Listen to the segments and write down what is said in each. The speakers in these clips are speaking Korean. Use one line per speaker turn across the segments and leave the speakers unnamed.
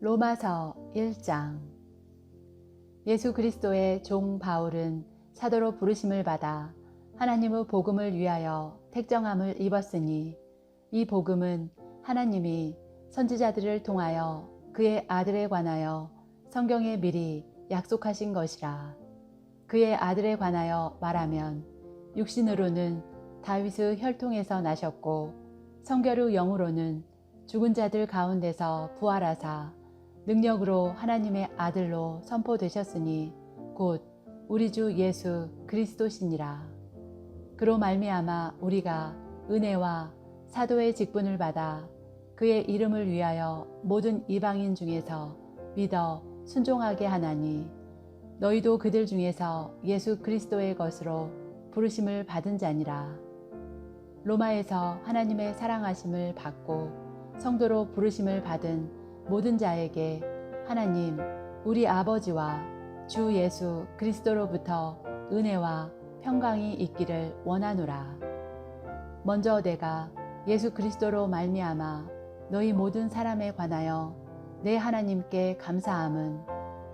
로마서 1장. 예수 그리스도의 종 바울은 사도로 부르심을 받아 하나님의 복음을 위하여 택정함을 입었으니, 이 복음은 하나님이 선지자들을 통하여 그의 아들에 관하여 성경에 미리 약속하신 것이라. 그의 아들에 관하여 말하면 육신으로는 다윗의 혈통에서 나셨고, 성결의 영으로는 죽은 자들 가운데서 부활하사 능력으로 하나님의 아들로 선포되셨으니 곧 우리 주 예수 그리스도시니라. 그로 말미암아 우리가 은혜와 사도의 직분을 받아 그의 이름을 위하여 모든 이방인 중에서 믿어 순종하게 하나니, 너희도 그들 중에서 예수 그리스도의 것으로 부르심을 받은 자니라. 로마에서 하나님의 사랑하심을 받고 성도로 부르심을 받은 모든 자에게 하나님 우리 아버지와 주 예수 그리스도로부터 은혜와 평강이 있기를 원하노라. 먼저 내가 예수 그리스도로 말미암아 너희 모든 사람에 관하여 내 하나님께 감사함은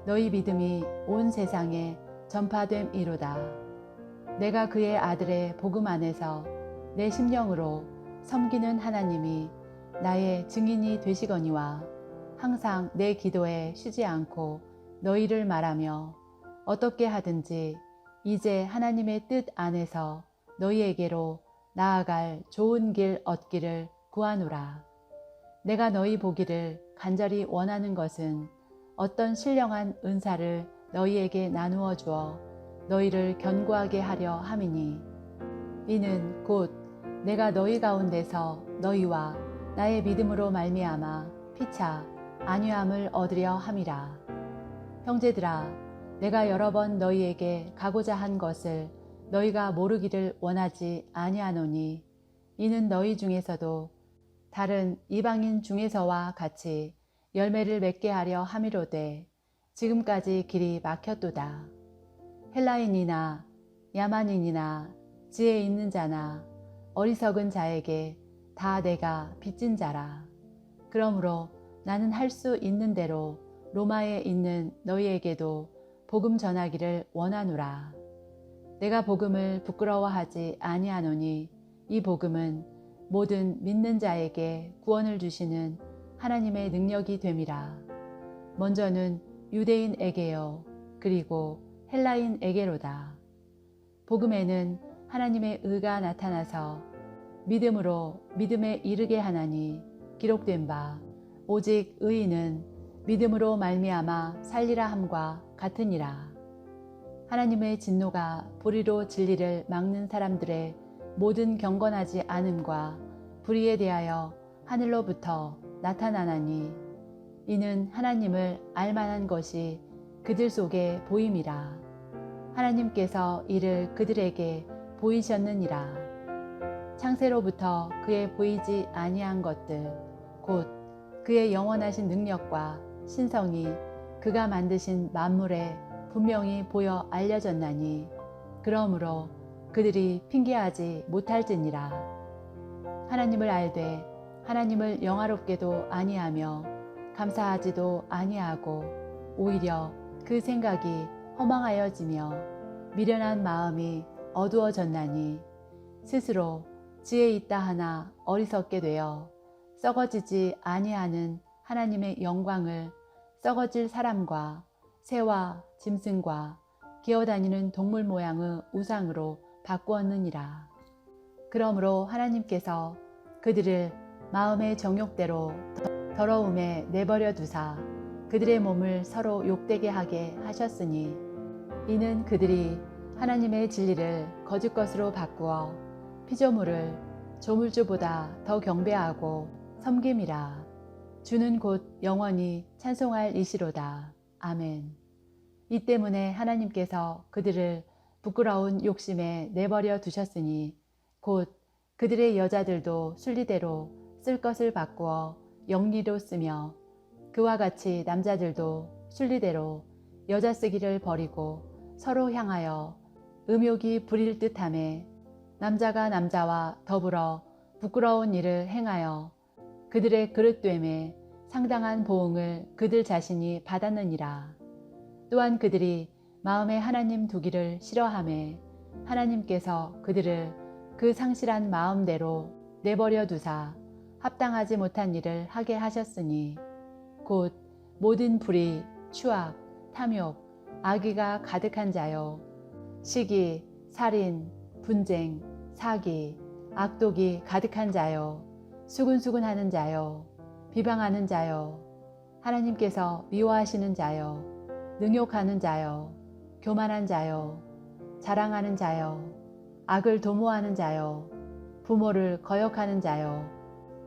너희 믿음이 온 세상에 전파됨이로다. 내가 그의 아들의 복음 안에서 내 심령으로 섬기는 하나님이 나의 증인이 되시거니와, 항상 내 기도에 쉬지 않고 너희를 말하며 어떻게 하든지 이제 하나님의 뜻 안에서 너희에게로 나아갈 좋은 길 얻기를 구하노라. 내가 너희 보기를 간절히 원하는 것은 어떤 신령한 은사를 너희에게 나누어 주어 너희를 견고하게 하려 함이니, 이는 곧 내가 너희 가운데서 너희와 나의 믿음으로 말미암아 피차 안위함을 얻으려 함이라. 형제들아, 내가 여러 번 너희에게 가고자 한 것을 너희가 모르기를 원하지 아니하노니, 이는 너희 중에서도 다른 이방인 중에서와 같이 열매를 맺게 하려 함이로되 지금까지 길이 막혔도다. 헬라인이나 야만인이나 지혜 있는 자나 어리석은 자에게 다 내가 빚진 자라. 그러므로 나는 할 수 있는 대로 로마에 있는 너희에게도 복음 전하기를 원하노라. 내가 복음을 부끄러워하지 아니하노니, 이 복음은 모든 믿는 자에게 구원을 주시는 하나님의 능력이 됨이라. 먼저는 유대인에게요, 그리고 헬라인에게로다. 복음에는 하나님의 의가 나타나서 믿음으로 믿음에 이르게 하나니, 기록된 바 오직 의인은 믿음으로 말미암아 살리라 함과 같으니라. 하나님의 진노가 불의로 진리를 막는 사람들의 모든 경건하지 않음과 불의에 대하여 하늘로부터 나타나나니, 이는 하나님을 알만한 것이 그들 속에 보임이라. 하나님께서 이를 그들에게 보이셨느니라. 창세로부터 그의 보이지 아니한 것들, 곧 그의 영원하신 능력과 신성이 그가 만드신 만물에 분명히 보여 알려졌나니, 그러므로 그들이 핑계하지 못할지니라. 하나님을 알되 하나님을 영화롭게도 아니하며 감사하지도 아니하고, 오히려 그 생각이 허망하여지며 미련한 마음이 어두워졌나니, 스스로 지혜 있다 하나 어리석게 되어 썩어지지 아니하는 하나님의 영광을 썩어질 사람과 새와 짐승과 기어다니는 동물 모양의 우상으로 바꾸었느니라. 그러므로 하나님께서 그들을 마음의 정욕대로 더러움에 내버려 두사 그들의 몸을 서로 욕되게 하게 하셨으니, 이는 그들이 하나님의 진리를 거짓 것으로 바꾸어 피조물을 조물주보다 더 경배하고 섬김이라. 주는 곧 영원히 찬송할 이시로다. 아멘. 이 때문에 하나님께서 그들을 부끄러운 욕심에 내버려 두셨으니, 곧 그들의 여자들도 순리대로 쓸 것을 바꾸어 영리로 쓰며, 그와 같이 남자들도 순리대로 여자 쓰기를 버리고 서로 향하여 음욕이 부릴 듯하매, 남자가 남자와 더불어 부끄러운 일을 행하여 그들의 그릇됨에 상당한 보응을 그들 자신이 받았느니라. 또한 그들이 마음에 하나님 두기를 싫어하매 하나님께서 그들을 그 상실한 마음대로 내버려 두사 합당하지 못한 일을 하게 하셨으니 곧 모든 불의, 추악, 탐욕, 악의가 가득한 자요, 시기, 살인, 분쟁, 사기, 악독이 가득한 자요, 수군수군하는 자요, 비방하는 자요, 하나님께서 미워하시는 자요, 능욕하는 자요, 교만한 자요, 자랑하는 자요, 악을 도모하는 자요, 부모를 거역하는 자요,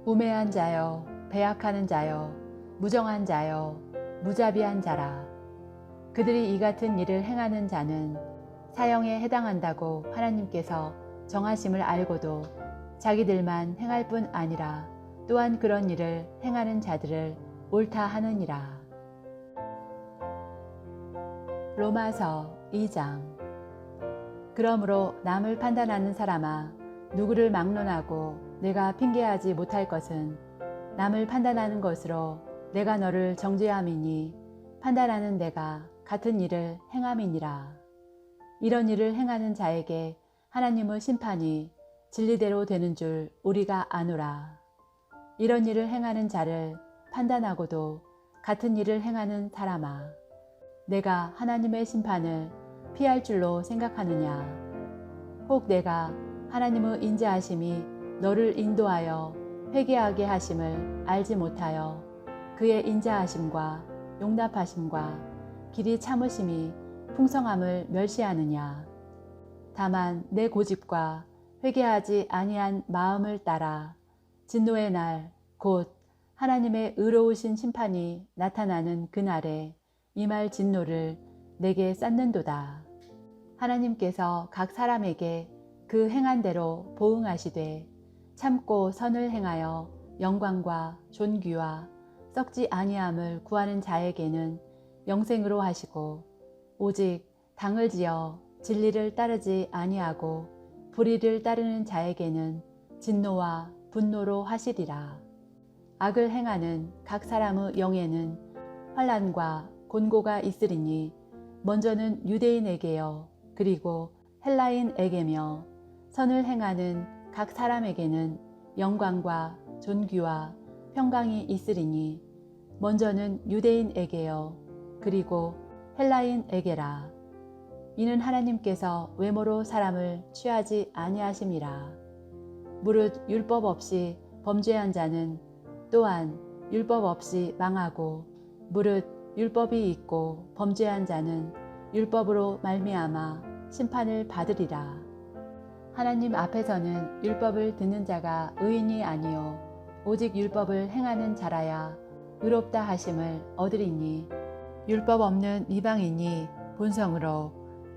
우매한 자요, 배약하는 자요, 무정한 자요, 무자비한 자라. 그들이 이 같은 일을 행하는 자는 사형에 해당한다고 하나님께서 정하심을 알고도 자기들만 행할 뿐 아니라 또한 그런 일을 행하는 자들을 옳다 하느니라. 로마서 2장. 그러므로 남을 판단하는 사람아, 누구를 막론하고 내가 핑계하지 못할 것은 남을 판단하는 것으로 내가 너를 정죄함이니 판단하는 내가 같은 일을 행함이니라. 이런 일을 행하는 자에게 하나님의 심판이 진리대로 되는 줄 우리가 아노라. 이런 일을 행하는 자를 판단하고도 같은 일을 행하는 사람아, 내가 하나님의 심판을 피할 줄로 생각하느냐? 혹 내가 하나님의 인자하심이 너를 인도하여 회개하게 하심을 알지 못하여 그의 인자하심과 용납하심과 길이 참으심이 풍성함을 멸시하느냐? 다만 내 고집과 회개하지 아니한 마음을 따라 진노의 날 곧 하나님의 의로우신 심판이 나타나는 그날에 임할 진노를 내게 쌓는도다. 하나님께서 각 사람에게 그 행한 대로 보응하시되 참고 선을 행하여 영광과 존귀와 썩지 아니함을 구하는 자에게는 영생으로 하시고 오직 당을 지어 진리를 따르지 아니하고 불의를 따르는 자에게는 진노와 분노로 하시리라. 악을 행하는 각 사람의 영에는 환난과 곤고가 있으리니 먼저는 유대인에게요 그리고 헬라인에게며 선을 행하는 각 사람에게는 영광과 존귀와 평강이 있으리니 먼저는 유대인에게요 그리고 헬라인에게라. 이는 하나님께서 외모로 사람을 취하지 아니하심이라. 무릇 율법 없이 범죄한 자는 또한 율법 없이 망하고 무릇 율법이 있고 범죄한 자는 율법으로 말미암아 심판을 받으리라. 하나님 앞에서는 율법을 듣는 자가 의인이 아니요 오직 율법을 행하는 자라야 의롭다 하심을 얻으리니 율법 없는 이방인이 본성으로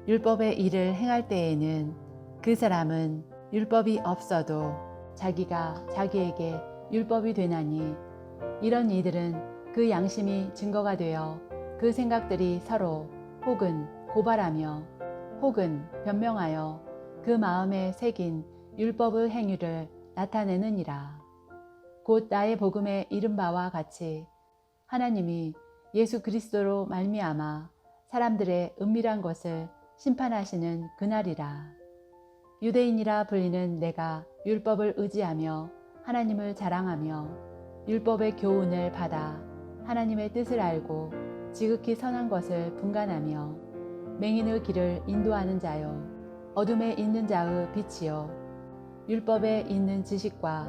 율법의 일을 행할 때에는 그 사람은 율법이 없어도 자기가 자기에게 율법이 되나니 이런 이들은 그 양심이 증거가 되어 그 생각들이 서로 혹은 고발하며 혹은 변명하여 그 마음에 새긴 율법의 행위를 나타내느니라. 곧 나의 복음에 이른 바와 같이 하나님이 예수 그리스도로 말미암아 사람들의 은밀한 것을 심판하시는 그날이라. 유대인이라 불리는 내가 율법을 의지하며 하나님을 자랑하며 율법의 교훈을 받아 하나님의 뜻을 알고 지극히 선한 것을 분간하며 맹인의 길을 인도하는 자요 어둠에 있는 자의 빛이요 율법에 있는 지식과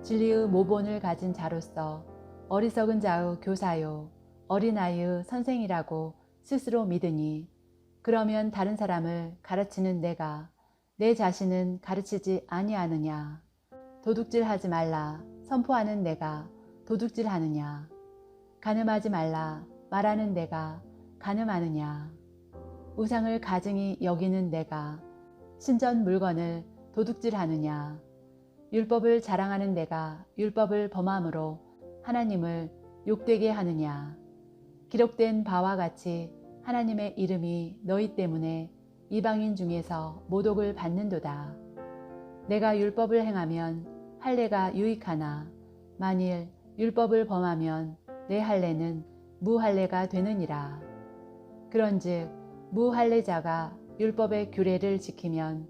진리의 모본을 가진 자로서 어리석은 자의 교사요 어린아이의 선생이라고 스스로 믿으니 그러면 다른 사람을 가르치는 내가 내 자신은 가르치지 아니하느냐? 도둑질하지 말라 선포하는 내가 도둑질하느냐? 간음하지 말라 말하는 내가 간음하느냐? 우상을 가증히 여기는 내가 신전 물건을 도둑질하느냐? 율법을 자랑하는 내가 율법을 범함으로 하나님을 욕되게 하느냐? 기록된 바와 같이 하나님의 이름이 너희 때문에 이방인 중에서 모독을 받는도다. 내가 율법을 행하면 할례가 유익하나 만일 율법을 범하면 내 할례는 무할례가 되느니라. 그런즉 무할례자가 율법의 규례를 지키면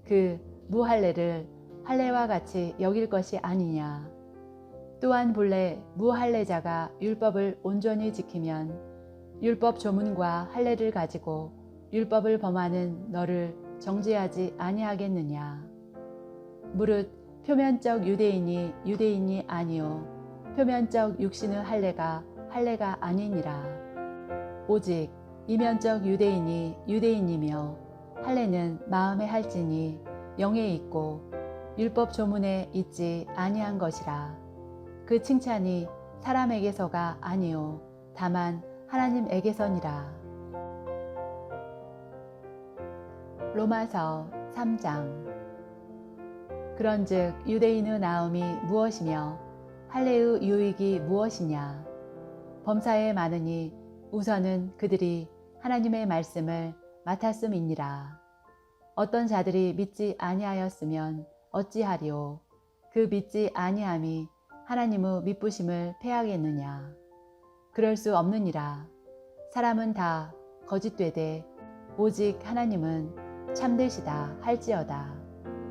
그 무할례를 할례와 같이 여길 것이 아니냐. 또한 본래 무할례자가 율법을 온전히 지키면 율법 조문과 할례를 가지고 율법을 범하는 너를 정죄하지 아니하겠느냐. 무릇 표면적 유대인이 유대인이 아니요 표면적 육신의 할례가 할례가 아니니라. 오직 이면적 유대인이 유대인이며 할례는 마음에 할지니 영에 있고 율법 조문에 있지 아니한 것이라. 그 칭찬이 사람에게서가 아니요 다만 하나님에게서니라. 로마서 3장. 그런즉 유대인의 나음이 무엇이며 할례의 유익이 무엇이냐. 범사에 많으니 우선은 그들이 하나님의 말씀을 맡았음이니라. 어떤 자들이 믿지 아니하였으면 어찌하리요. 그 믿지 아니함이 하나님의 미쁘심을 패하겠느냐. 그럴 수 없느니라. 사람은 다 거짓되되 오직 하나님은 참되시다 할지어다.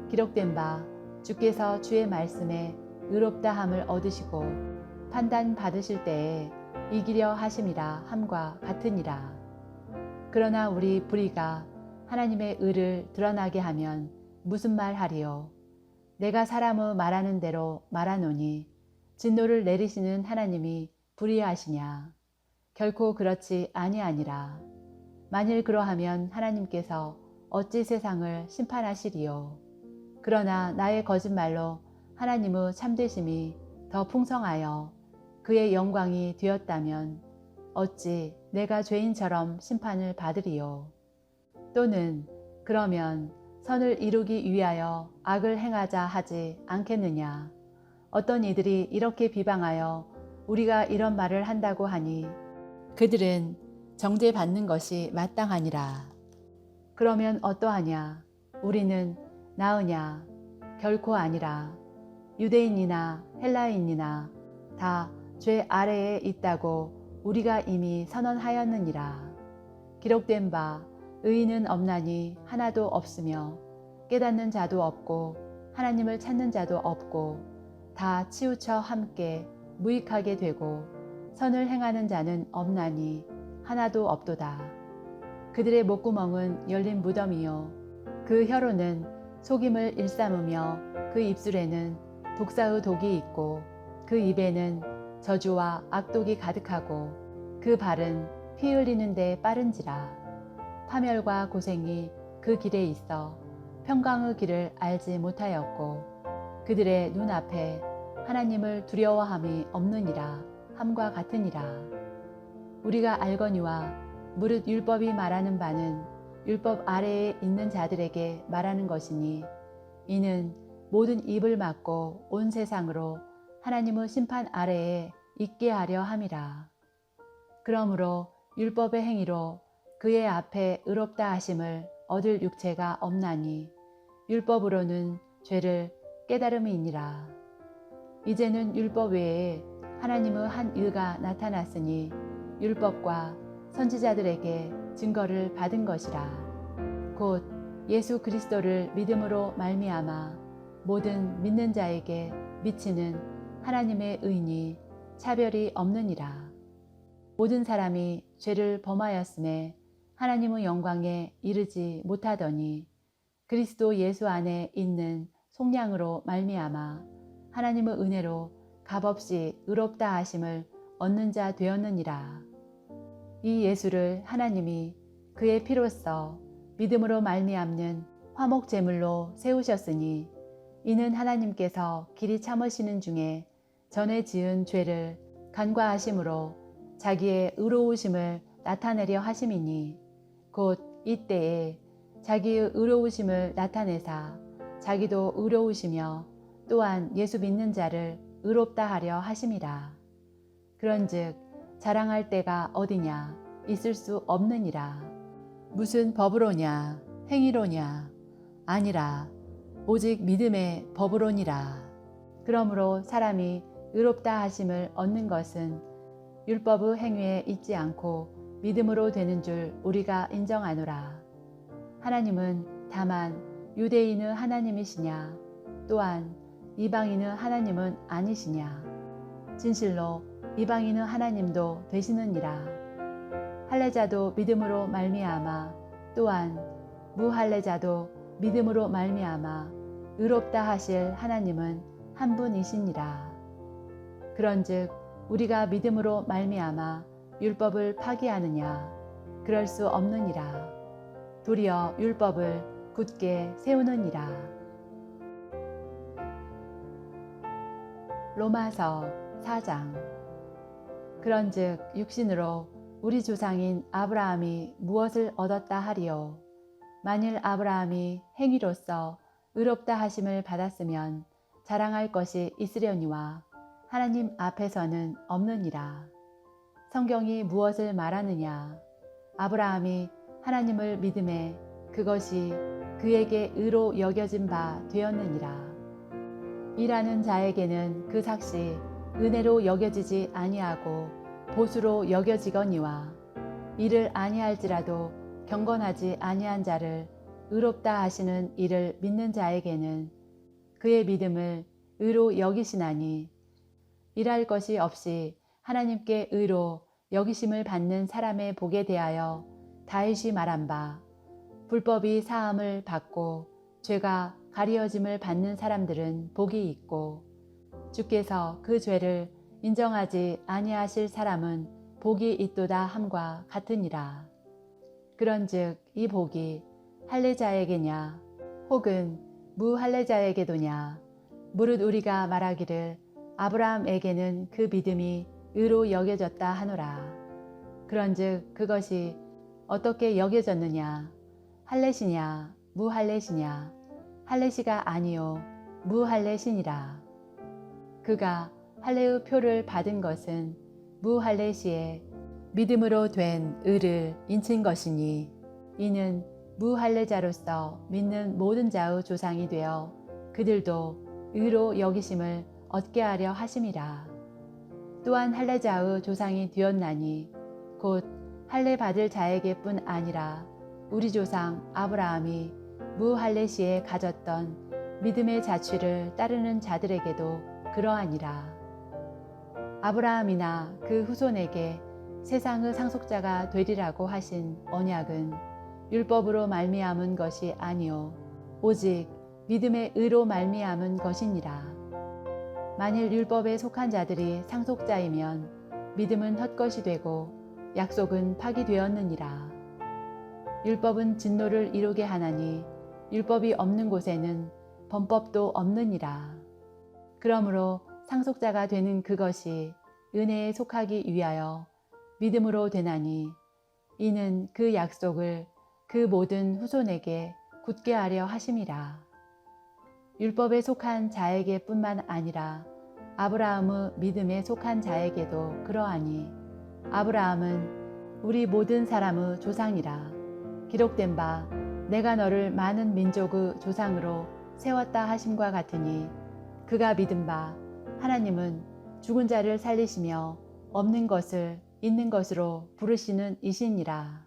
기록된 바 주께서 주의 말씀에 의롭다함을 얻으시고 판단 받으실 때에 이기려 하심이라 함과 같으니라. 그러나 우리 불의가 하나님의 의를 드러나게 하면 무슨 말 하리요. 내가 사람의 말하는 대로 말하노니 진노를 내리시는 하나님이 불의하시냐. 결코 그렇지 아니하니라. 만일 그러하면 하나님께서 어찌 세상을 심판하시리요. 그러나 나의 거짓말로 하나님의 참되심이 더 풍성하여 그의 영광이 되었다면 어찌 내가 죄인처럼 심판을 받으리요. 또는 그러면 선을 이루기 위하여 악을 행하자 하지 않겠느냐. 어떤 이들이 이렇게 비방하여 우리가 이런 말을 한다고 하니 그들은 정죄받는 것이 마땅하니라. 그러면 어떠하냐. 우리는 나으냐. 결코 아니라. 유대인이나 헬라인이나 다 죄 아래에 있다고 우리가 이미 선언하였느니라. 기록된 바 의인은 없나니 하나도 없으며 깨닫는 자도 없고 하나님을 찾는 자도 없고 다 치우쳐 함께 무익하게 되고 선을 행하는 자는 없나니 하나도 없도다. 그들의 목구멍은 열린 무덤이요 그 혀로는 속임을 일삼으며 그 입술에는 독사의 독이 있고 그 입에는 저주와 악독이 가득하고 그 발은 피 흘리는 데 빠른지라. 파멸과 고생이 그 길에 있어 평강의 길을 알지 못하였고 그들의 눈앞에 하나님을 두려워함이 없느니라 함과 같으니라. 우리가 알거니와 무릇 율법이 말하는 바는 율법 아래에 있는 자들에게 말하는 것이니 이는 모든 입을 막고 온 세상으로 하나님의 심판 아래에 있게 하려 함이라. 그러므로 율법의 행위로 그의 앞에 의롭다 하심을 얻을 육체가 없나니 율법으로는 죄를 깨달음이니라. 이제는 율법 외에 하나님의 한 일가 나타났으니 율법과 선지자들에게 증거를 받은 것이라. 곧 예수 그리스도를 믿음으로 말미암아 모든 믿는 자에게 미치는 하나님의 의니 차별이 없느니라. 모든 사람이 죄를 범하였음에 하나님의 영광에 이르지 못하더니 그리스도 예수 안에 있는 속량으로 말미암아 하나님의 은혜로 값없이 의롭다 하심을 얻는 자 되었느니라. 이 예수를 하나님이 그의 피로써 믿음으로 말미암는 화목 제물로 세우셨으니 이는 하나님께서 길이 참으시는 중에 전에 지은 죄를 간과하심으로 자기의 의로우심을 나타내려 하심이니 곧 이때에 자기의 의로우심을 나타내사 자기도 의로우시며 또한 예수 믿는 자를 의롭다 하려 하심이라. 그런즉 자랑할 때가 어디냐 있을 수 없느니라. 무슨 법으로냐 행위로냐 아니라 오직 믿음의 법으로니라. 그러므로 사람이 의롭다 하심을 얻는 것은 율법의 행위에 있지 않고 믿음으로 되는 줄 우리가 인정하노라. 하나님은 다만 유대인의 하나님이시냐 또한 이방인의 하나님은 아니시냐. 진실로 이방인의 하나님도 되시느니라. 할례자도 믿음으로 말미암아 또한 무할례자도 믿음으로 말미암아 의롭다 하실 하나님은 한 분이시니라. 그런즉 우리가 믿음으로 말미암아 율법을 파기하느냐 그럴 수 없느니라. 도리어 율법을 굳게 세우느니라. 로마서 4장. 그런즉 육신으로 우리 조상인 아브라함이 무엇을 얻었다 하리요. 만일 아브라함이 행위로서 의롭다 하심을 받았으면 자랑할 것이 있으려니와 하나님 앞에서는 없느니라. 성경이 무엇을 말하느냐. 아브라함이 하나님을 믿음에 그것이 그에게 의로 여겨진 바 되었느니라. 일하는 자에게는 그 삭시 은혜로 여겨지지 아니하고 보수로 여겨지거니와 이를 아니할지라도 경건하지 아니한 자를 의롭다 하시는 이를 믿는 자에게는 그의 믿음을 의로 여기시나니 일할 것이 없이 하나님께 의로 여기심을 받는 사람의 복에 대하여 다윗이 말한 바 불법이 사함을 받고 죄가 가리어짐을 받는 사람들은 복이 있고 주께서 그 죄를 인정하지 아니하실 사람은 복이 있도다 함과 같으니라. 그런즉 이 복이 할례자에게냐 혹은 무할례자에게도냐. 무릇 우리가 말하기를 아브라함에게는 그 믿음이 의로 여겨졌다 하노라. 그런즉 그것이 어떻게 여겨졌느냐. 할례시냐 무할례시냐. 할례시가 아니요 무할례시니라. 그가 할례의 표를 받은 것은 무할례시에 믿음으로 된 의를 인친 것이니 이는 무할례자로서 믿는 모든 자의 조상이 되어 그들도 의로 여기심을 얻게 하려 하심이라. 또한 할례자의 조상이 되었나니 곧 할례 받을 자에게뿐 아니라 우리 조상 아브라함이 무할례시에 가졌던 믿음의 자취를 따르는 자들에게도 그러하니라. 아브라함이나 그 후손에게 세상의 상속자가 되리라고 하신 언약은 율법으로 말미암은 것이 아니요 오직 믿음의 의로 말미암은 것이니라. 만일 율법에 속한 자들이 상속자이면 믿음은 헛것이 되고 약속은 파기되었느니라. 율법은 진노를 이루게 하나니 율법이 없는 곳에는 범법도 없느니라. 그러므로 상속자가 되는 그것이 은혜에 속하기 위하여 믿음으로 되나니 이는 그 약속을 그 모든 후손에게 굳게 하려 하심이라. 율법에 속한 자에게 뿐만 아니라 아브라함의 믿음에 속한 자에게도 그러하니 아브라함은 우리 모든 사람의 조상이라. 기록된 바 내가 너를 많은 민족의 조상으로 세웠다 하심과 같으니 그가 믿은 바 하나님은 죽은 자를 살리시며 없는 것을 있는 것으로 부르시는 이시니라.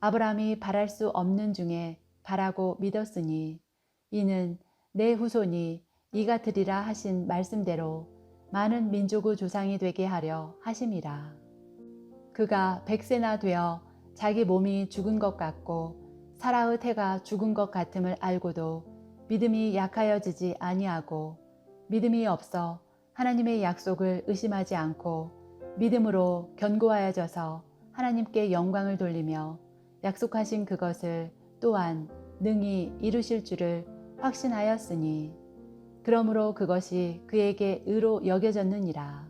아브라함이 바랄 수 없는 중에 바라고 믿었으니 이는 내 후손이 이같으리라 하신 말씀대로 많은 민족의 조상이 되게 하려 하심이라. 그가 100세나 되어 자기 몸이 죽은 것 같고 사라의 태가 죽은 것 같음을 알고도 믿음이 약하여지지 아니하고 믿음이 없어 하나님의 약속을 의심하지 않고 믿음으로 견고하여져서 하나님께 영광을 돌리며 약속하신 그것을 또한 능히 이루실 줄을 확신하였으니 그러므로 그것이 그에게 의로 여겨졌느니라.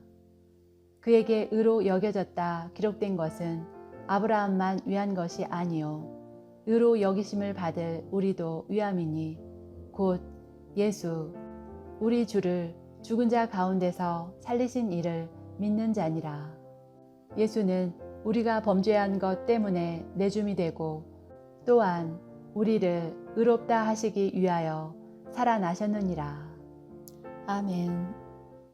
그에게 의로 여겨졌다 기록된 것은 아브라함만 위한 것이 아니요 의로 여기심을 받을 우리도 위함이니 곧 예수 우리 주를 죽은 자 가운데서 살리신 이를 믿는 자니라. 예수는 우리가 범죄한 것 때문에 내줌이 되고 또한 우리를 의롭다 하시기 위하여 살아나셨느니라. 아멘.